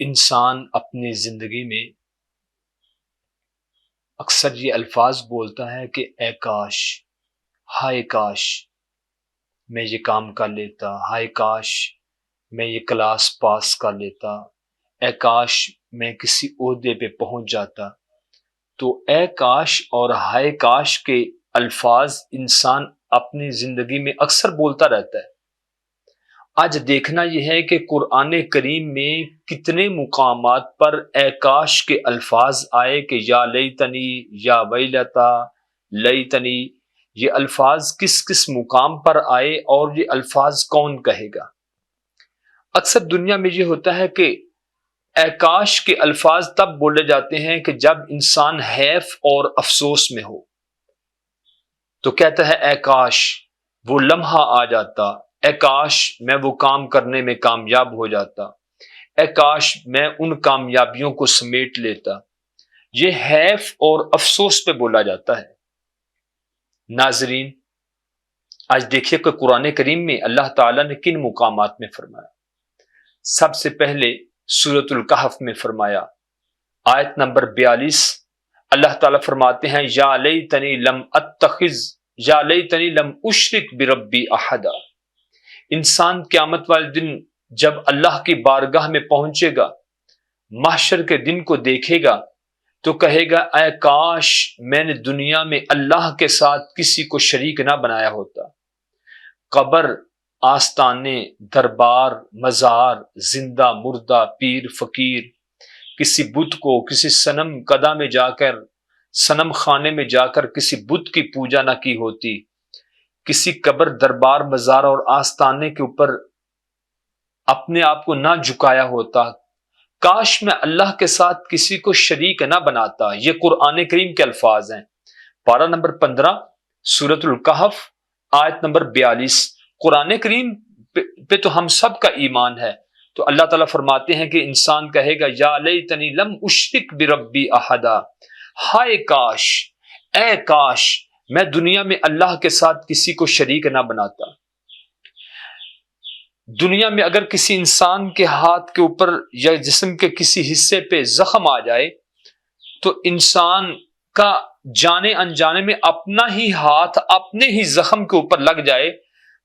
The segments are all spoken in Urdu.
انسان اپنی زندگی میں اکثر یہ الفاظ بولتا ہے کہ اے کاش، ہائے کاش میں یہ کام کر لیتا، ہائے کاش میں یہ کلاس پاس کر لیتا، اے کاش میں کسی عہدے پہ پہنچ جاتا۔ تو اے کاش اور ہائے کاش کے الفاظ انسان اپنی زندگی میں اکثر بولتا رہتا ہے۔ آج دیکھنا یہ ہے کہ قرآن کریم میں کتنے مقامات پر اے کاش کے الفاظ آئے کہ یا لیتنی، یا ویلتا، لیتنی، یہ الفاظ کس کس مقام پر آئے اور یہ الفاظ کون کہے گا۔ اکثر دنیا میں یہ ہوتا ہے کہ اے کاش کے الفاظ تب بولے جاتے ہیں کہ جب انسان حیف اور افسوس میں ہو، تو کہتا ہے اے کاش وہ لمحہ آ جاتا، اے کاش میں وہ کام کرنے میں کامیاب ہو جاتا، اے کاش میں ان کامیابیوں کو سمیٹ لیتا۔ یہ حیف اور افسوس پہ بولا جاتا ہے۔ ناظرین، آج دیکھیے کہ قرآن کریم میں اللہ تعالیٰ نے کن مقامات میں فرمایا۔ سب سے پہلے سورۃ الکہف میں فرمایا، آیت نمبر 42، اللہ تعالیٰ فرماتے ہیں یا لیتنی لم اتخذ، یا لیتنی لم اشرک بربی احدا۔ انسان قیامت والے دن جب اللہ کی بارگاہ میں پہنچے گا، محشر کے دن کو دیکھے گا، تو کہے گا اے کاش میں نے دنیا میں اللہ کے ساتھ کسی کو شریک نہ بنایا ہوتا۔ قبر، آستانے، دربار، مزار، زندہ مردہ، پیر فقیر، کسی بت کو، کسی صنم قدا میں جا کر، صنم خانے میں جا کر کسی بت کی پوجا نہ کی ہوتی، کسی قبر، دربار، مزار اور آستانے کے اوپر اپنے آپ کو نہ جھکایا ہوتا۔ کاش میں اللہ کے ساتھ کسی کو شریک نہ بناتا۔ یہ قرآن کریم کے الفاظ ہیں۔ پارہ نمبر 15 سورۃ الکہف آیت نمبر 42۔ قرآن کریم پہ تو ہم سب کا ایمان ہے، تو اللہ تعالیٰ فرماتے ہیں کہ انسان کہے گا یا لیتنی لم اشرک بربی احدا، ہائے کاش، اے کاش میں دنیا میں اللہ کے ساتھ کسی کو شریک نہ بناتا۔ دنیا میں اگر کسی انسان کے ہاتھ کے اوپر یا جسم کے کسی حصے پہ زخم آ جائے، تو انسان کا جانے انجانے میں اپنا ہی ہاتھ اپنے ہی زخم کے اوپر لگ جائے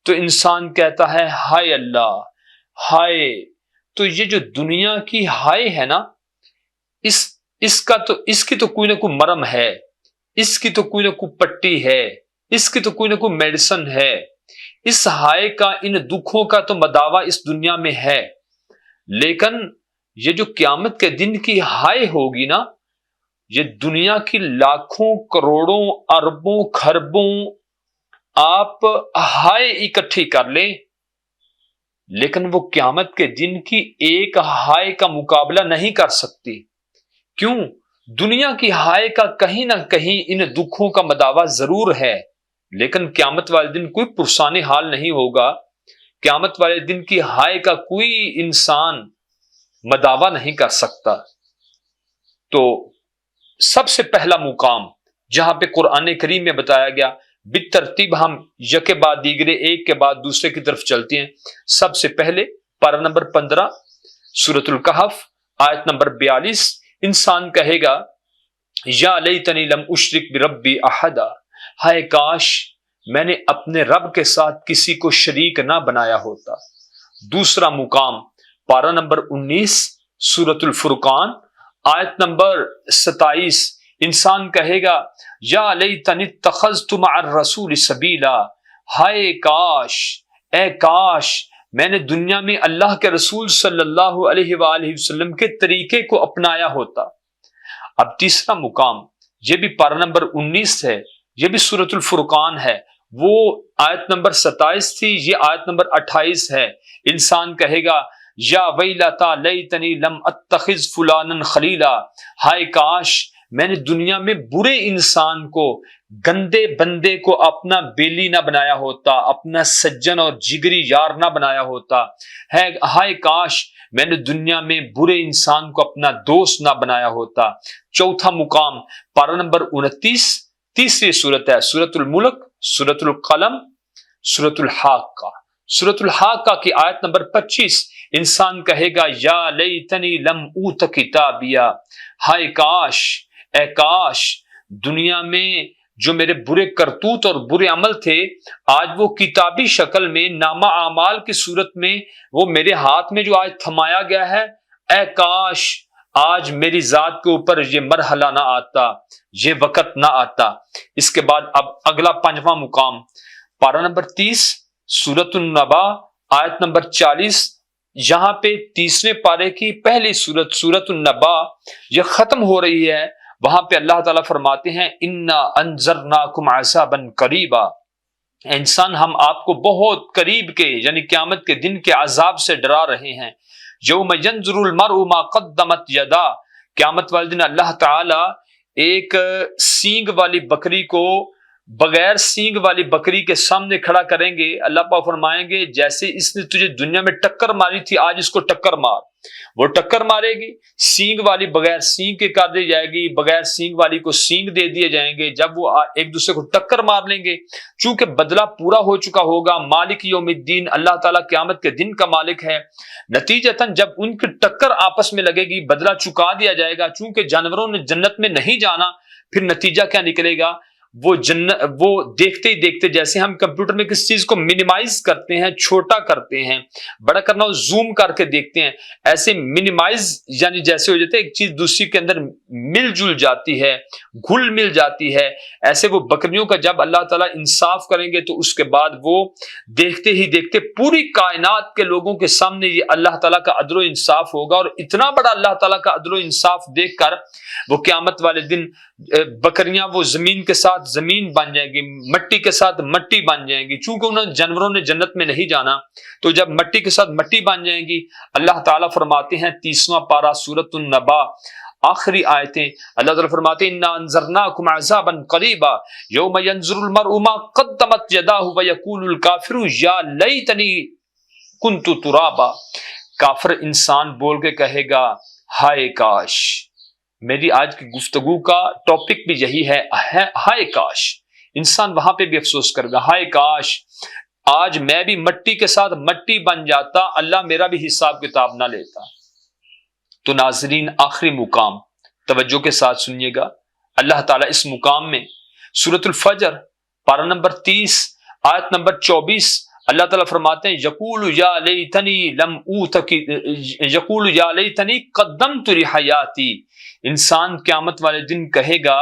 تو انسان کہتا ہے ہائے اللہ، ہائے۔ تو یہ جو دنیا کی ہائے ہے نا، اس کی تو کوئی نہ کوئی مرم ہے، اس کی تو کوئی نہ کوئی پٹی ہے، اس کی تو کوئی نہ کوئی میڈیسن ہے۔ اس ہائے کا، ان دکھوں کا تو مداوا اس دنیا میں ہے، لیکن یہ جو قیامت کے دن کی ہائے ہوگی نا، یہ دنیا کی لاکھوں کروڑوں اربوں خربوں آپ ہائے اکٹھی کر لیں، لیکن وہ قیامت کے دن کی ایک ہائے کا مقابلہ نہیں کر سکتی۔ کیوں؟ دنیا کی ہائے کا کہیں نہ کہیں ان دکھوں کا مداوا ضرور ہے، لیکن قیامت والے دن کوئی پرسان حال نہیں ہوگا۔ قیامت والے دن کی ہائے کا کوئی انسان مداوا نہیں کر سکتا۔ تو سب سے پہلا مقام جہاں پہ قرآن کریم میں بتایا گیا، بالترتیب ہم یکے بعد دیگرے، ایک کے بعد دوسرے کی طرف چلتے ہیں۔ سب سے پہلے پارہ نمبر 15 سورۃ الکہف آیت نمبر 42، انسان کہے گا یا لیتنی لم اشرک بربی احدا، ہائے کاش میں نے اپنے رب کے ساتھ کسی کو شریک نہ بنایا ہوتا۔ دوسرا مقام پارہ نمبر 19 سورۃ الفرقان آیت نمبر 27، انسان کہے گا یا لیتنی اتخذت مع الرسول سبیلا، ہائے کاش، اے کاش میں نے دنیا میں اللہ کے رسول صلی اللہ علیہ وآلہ وسلم کے طریقے کو اپنایا ہوتا۔ اب تیسرا مقام، یہ بھی پارہ نمبر 19 ہے، یہ بھی سورۃ الفرقان ہے، وہ آیت نمبر 27 تھی، یہ آیت نمبر 28 ہے۔ انسان کہے گا یا ویلتا لیتنی لم اتخذ فلانا خلیلا، ہائے کاش میں نے دنیا میں برے انسان کو، گندے بندے کو اپنا بیلی نہ بنایا ہوتا، اپنا سجن اور جگری یار نہ بنایا ہوتا، ہائے کاش میں نے دنیا میں برے انسان کو اپنا دوست نہ بنایا ہوتا۔ چوتھا مقام پارہ نمبر 29، تیسری صورت ہے سورۃ الملک، سورۃ القلم، سورۃ الحاقہ۔ سورۃ الحاقہ کی آیت نمبر 25، انسان کہے گا یا لیتنی لم اوت کتابیا، ہائے کاش، اے کاش دنیا میں جو میرے برے کرتوت اور برے عمل تھے آج وہ کتابی شکل میں نامہ اعمال کی صورت میں وہ میرے ہاتھ میں جو آج تھمایا گیا ہے، اے کاش آج میری ذات کے اوپر یہ مرحلہ نہ آتا، یہ وقت نہ آتا۔ اس کے بعد اب اگلا 5واں مقام، پارہ نمبر 30 سورۃ النبا آیت نمبر 40۔ یہاں پہ 30ویں پارے کی پہلی سورت سورۃ النبا یہ ختم ہو رہی ہے، وہاں پہ اللہ تعالیٰ فرماتے ہیں انا انذرناکم عذابا قریبا، انسان ہم آپ کو بہت قریب کے یعنی قیامت کے دن کے عذاب سے ڈرا رہے ہیں۔ یوم ینظر المرء ما قدمت یدا، قیامت والے دن اللہ تعالیٰ ایک سینگ والی بکری کو بغیر سینگ والی بکری کے سامنے کھڑا کریں گے، اللہ پاک فرمائیں گے جیسے اس نے تجھے دنیا میں ٹکر ماری تھی آج اس کو ٹکر مار، وہ ٹکر مارے گی، سینگ والی بغیر سینگ کے کر دی جائے گی، بغیر سینگ والی کو سینگ دے دیے جائیں گے، جب وہ ایک دوسرے کو ٹکر مار لیں گے چونکہ بدلہ پورا ہو چکا ہوگا، مالک یوم الدین اللہ تعالیٰ قیامت کے دن کا مالک ہے، نتیجتاً جب ان کی ٹکر آپس میں لگے گی بدلہ چکا دیا جائے گا، چونکہ جانوروں نے جنت میں نہیں جانا، پھر نتیجہ کیا نکلے گا، وہ دیکھتے ہی دیکھتے جیسے ہم کمپیوٹر میں کسی چیز کو منیمائز کرتے ہیں، چھوٹا کرتے ہیں، بڑا کرنا ہو زوم کر کے دیکھتے ہیں، ایسے منیمائز یعنی جیسے ہو جاتے ہیں ایک چیز دوسری کے اندر مل جل جاتی ہے، گھل مل جاتی ہے، ایسے وہ بکریوں کا جب اللہ تعالیٰ انصاف کریں گے تو اس کے بعد وہ دیکھتے ہی دیکھتے پوری کائنات کے لوگوں کے سامنے یہ اللہ تعالیٰ کا عدل و انصاف ہوگا، اور اتنا بڑا اللہ تعالیٰ کا عدل و انصاف دیکھ کر وہ قیامت والے دن بکریاں وہ زمین کے ساتھ زمین بن جائیں گی، مٹی کے ساتھ مٹی بن جائیں گی، چونکہ انہوں جانوروں نے جنت میں نہیں جانا تو جب مٹی کے ساتھ مٹی بن جائیں گی، اللہ تعالیٰ فرماتے ہیں 30واں پارہ سورۃ النبا آخری آیتیں، اللہ تعالیٰ فرماتے ہیں انا انذرناکم عذابا قریبا یوم ینظر المرء ما قدمت یداہ ویقول الکافر یا لیتنی کنت ترابا، کافر انسان بول کے کہے گا ہائے کاش، میری آج کی گفتگو کا ٹاپک بھی یہی ہے، ہائے کاش، انسان وہاں پہ بھی افسوس کرے گا، ہائے کاش آج میں بھی مٹی کے ساتھ مٹی بن جاتا، اللہ میرا بھی حساب کتاب نہ لیتا۔ تو ناظرین آخری مقام توجہ کے ساتھ سنیے گا، اللہ تعالیٰ اس مقام میں سورۃ الفجر پارہ نمبر 30 آیت نمبر 24 اللہ تعالیٰ فرماتے ہیں یقول یا لیتنی قدمت لحیاتی، انسان قیامت والے دن کہے گا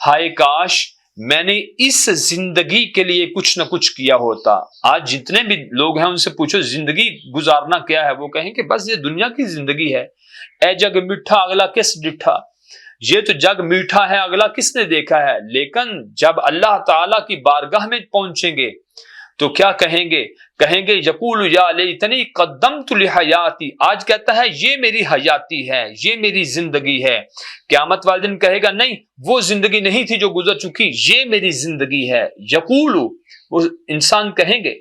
ہائے کاش میں نے اس زندگی کے لیے کچھ نہ کچھ کیا ہوتا۔ آج جتنے بھی لوگ ہیں ان سے پوچھو زندگی گزارنا کیا ہے، وہ کہیں کہ بس یہ دنیا کی زندگی ہے، اے جگ میٹھا اگلا کس ڈٹھا، یہ تو جگ میٹھا ہے اگلا کس نے دیکھا ہے، لیکن جب اللہ تعالیٰ کی بارگاہ میں پہنچیں گے تو کیا کہیں گے، کہیں گے یقول یا لیتنی قدمت لحیاتی، آج کہتا ہے یہ میری حیاتی ہے، یہ میری زندگی ہے، قیامت والے دن کہے گا نہیں وہ زندگی نہیں تھی جو گزر چکی، یہ میری زندگی ہے، یقول وہ انسان کہیں گے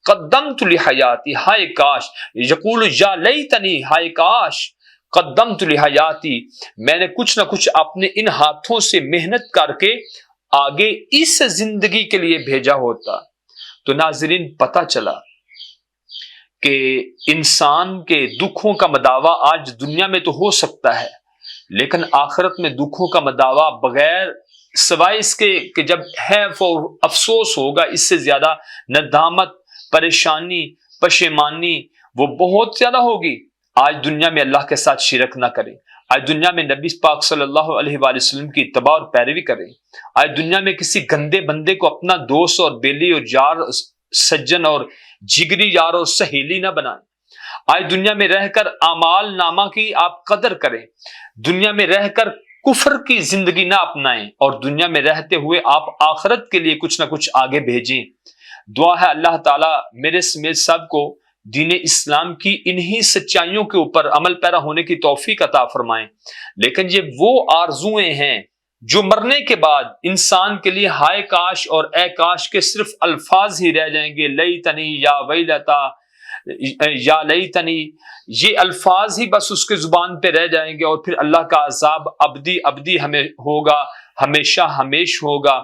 قدمت لحیاتی، ہائے کاش، یقول یا لیتنی، ہائے کاش قدمت لحیاتی، میں نے کچھ نہ کچھ اپنے ان ہاتھوں سے محنت کر کے آگے اس زندگی کے لیے بھیجا ہوتا۔ تو ناظرین پتہ چلا کہ انسان کے دکھوں کا مداوع آج دنیا میں تو ہو سکتا ہے، لیکن آخرت میں دکھوں کا مداوع بغیر سوائے اس کے کہ جب حیف اور افسوس ہوگا، اس سے زیادہ ندامت، پریشانی، پشیمانی وہ بہت زیادہ ہوگی۔ آج دنیا میں اللہ کے ساتھ شرک نہ کریں، آج دنیا میں نبی پاک صلی اللہ علیہ وآلہ وسلم کی اتباع اور پیروی کریں، آج دنیا میں کسی گندے بندے کو اپنا دوست اور بیلی اور یار سجن اور جگری یار اور سہیلی نہ بنائیں، آج دنیا میں رہ کر اعمال نامہ کی آپ قدر کریں، دنیا میں رہ کر کفر کی زندگی نہ اپنائیں، اور دنیا میں رہتے ہوئے آپ آخرت کے لیے کچھ نہ کچھ آگے بھیجیں۔ دعا ہے اللہ تعالیٰ میرے سمیت سب کو دین اسلام کی انہی سچائیوں کے اوپر عمل پیرا ہونے کی توفیق عطا فرمائیں، لیکن یہ وہ آرزویں ہیں جو مرنے کے بعد انسان کے لیے ہائے کاش اور اے کاش کے صرف الفاظ ہی رہ جائیں گے، لیتنی یا ویلتا یا لیتنی، یہ الفاظ ہی بس اس کے زبان پہ رہ جائیں گے، اور پھر اللہ کا عذاب ابدی ابدی ہمیں ہوگا، ہمیشہ ہمیش ہوگا۔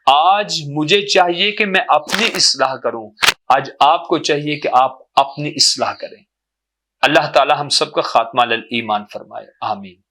آج مجھے چاہیے کہ میں اپنی اصلاح کروں، آج آپ کو چاہیے کہ آپ اپنی اصلاح کریں۔ اللہ تعالی ہم سب کا خاتمہ الایمان فرمائے، آمین۔